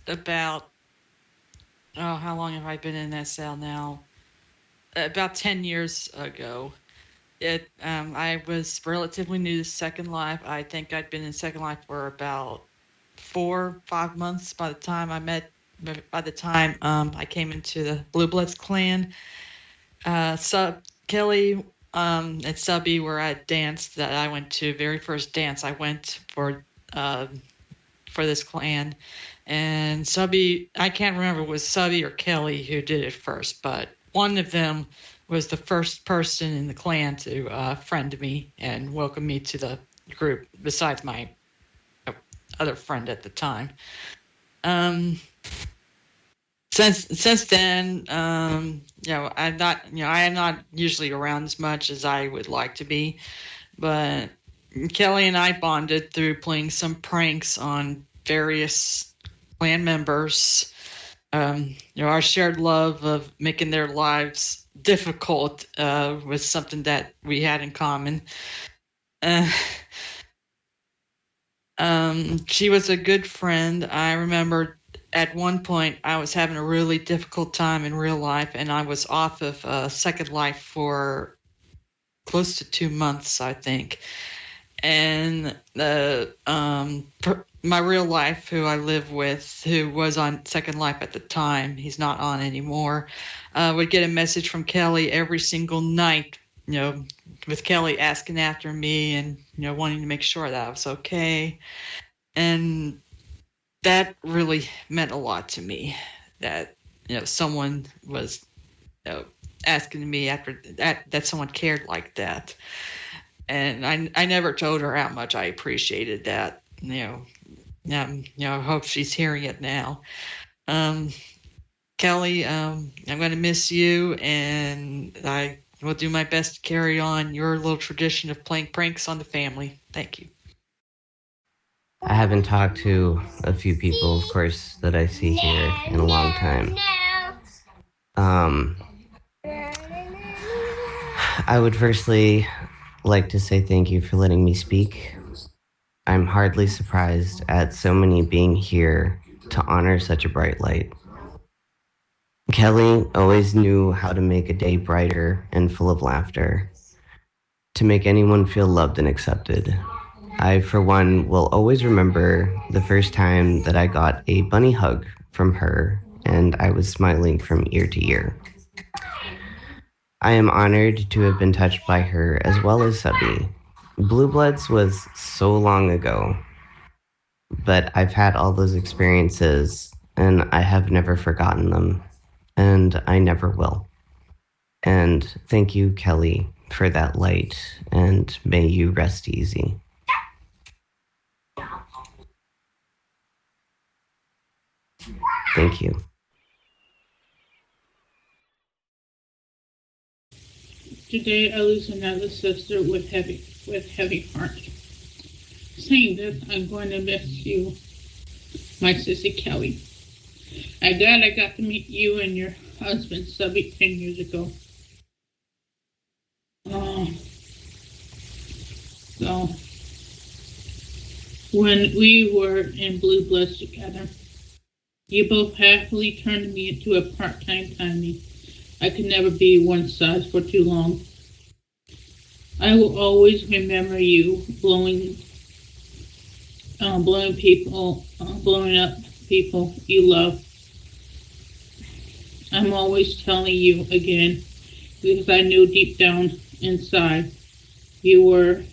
about, oh, how long have I been in that cell now? About 10 years ago. I was relatively new to Second Life. I think I'd been in Second Life for about 4, 5 months by the time I came into the Blue Bloods clan. Kelly and Subby were at dance that I went to. Very first dance I went for this clan, and Subby, I can't remember if it was Subby or Kelly who did it first, but one of them was the first person in the clan to friend me and welcome me to the group, besides my other friend at the time. Um, since then, I am not usually around as much as I would like to be, but Kelly and I bonded through playing some pranks on various clan members. Our shared love of making their lives difficult was something that we had in common. Uh, she was a good friend. I remember at one point I was having a really difficult time in real life, and I was off of Second Life for close to 2 months, I think. And my real life, who I live with, who was on Second Life at the time, he's not on anymore, would get a message from Kelly every single night, with Kelly asking after me and, wanting to make sure that I was okay. And that really meant a lot to me, that, someone was, asking me after that someone cared like that. And I never told her how much I appreciated that. I hope she's hearing it now. Kelly, I'm going to miss you, and I will do my best to carry on your little tradition of playing pranks on the family. Thank you. I haven't talked to a few people, of course, that I see here in a long time. I would firstly like to say thank you for letting me speak. I'm hardly surprised at so many being here to honor such a bright light. Kelly always knew how to make a day brighter and full of laughter, to make anyone feel loved and accepted. I, for one, will always remember the first time that I got a bunny hug from her, and I was smiling from ear to ear. I am honored to have been touched by her as well as Subby. Blue Bloods was so long ago, but I've had all those experiences and I have never forgotten them, and I never will. And thank you, Kelly, for that light, and may you rest easy. Thank you. Today I lose another sister with heavy heart. Saying this, I'm going to miss you, my sissy Kelly. I'm glad I got to meet you and your husband, Subby, 10 years ago. So, when we were in Blue Bloods together, you both happily turned me into a part-time Tommy. I could never be one size for too long. I will always remember you blowing up people you love. I'm always telling you again, because I knew deep down inside you were,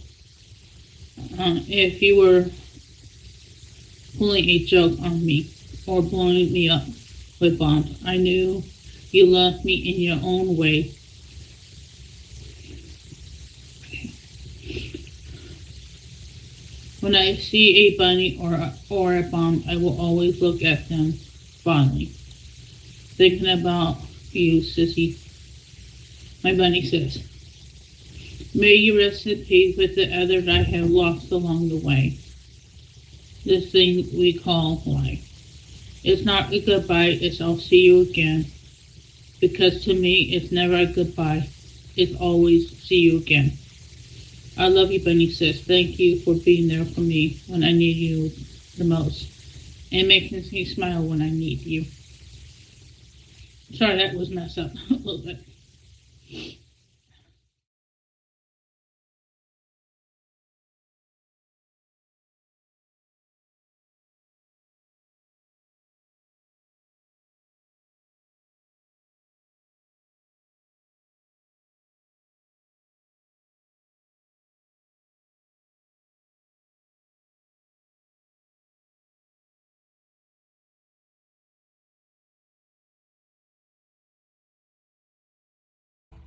if you were pulling a joke on me or blowing me up with bombs, I knew you loved me in your own way. When I see a bunny or a bomb, I will always look at them fondly, thinking about you, sissy. My bunny says, may you rest in peace with the others I have lost along the way. This thing we call life. It's not a goodbye, it's I'll see you again. Because to me, it's never a goodbye. It's always see you again. I love you, Bunny sis. Thank you for being there for me when I need you the most. and makes me smile when I need you. Sorry, that was messed up a little bit.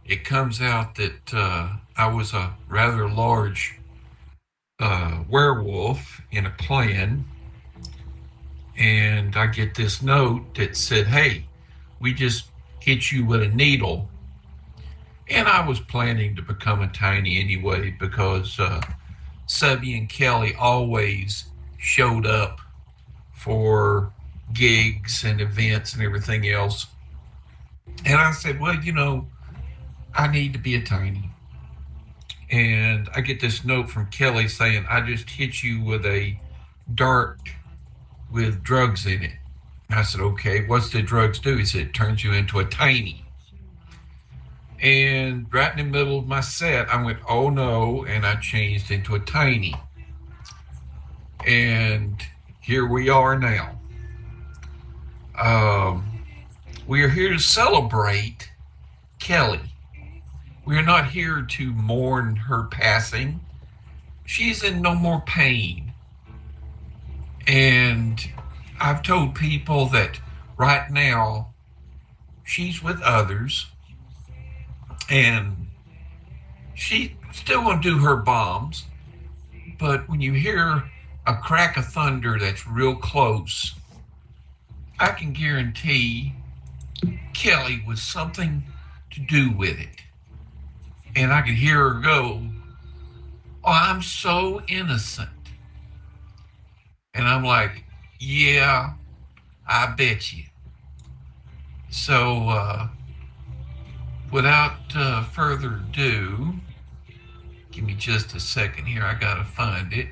It comes out that I was a rather large werewolf in a clan, and I get this note that said, "Hey, we just hit you with a needle." And I was planning to become a tiny anyway because Subby and Kelli always showed up for gigs and events and everything else. And I said, well, I need to be a tiny. And I get this note from Kelli saying, I just hit you with a dart with drugs in it. And I said, okay, what's the drugs do? He said, it turns you into a tiny. And right in the middle of my set, I went, oh no, and I changed into a tiny. And here we are now. We are here to celebrate Kelli. We are not here to mourn her passing. She's in no more pain. And I've told people that right now she's with others and she still gonna do her bombs. But when you hear a crack of thunder that's real close, I can guarantee Kelli was something to do with it. And I could hear her go, oh, I'm so innocent. And I'm like, yeah, I bet you. So, without further ado, give me just a second here. I gotta find it.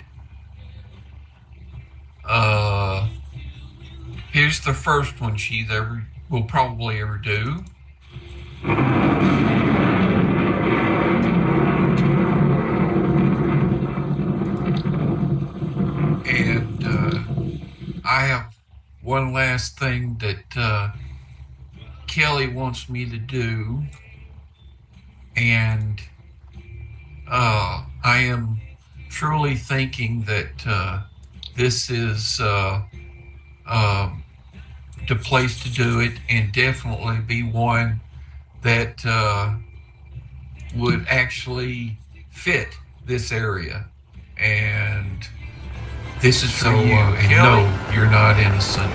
Here's the first one will probably ever do. And I have one last thing that Kelli wants me to do, and I am truly thinking that this is the place to do it, and definitely be one that would actually fit this area. And this is for you, and no, you're not innocent.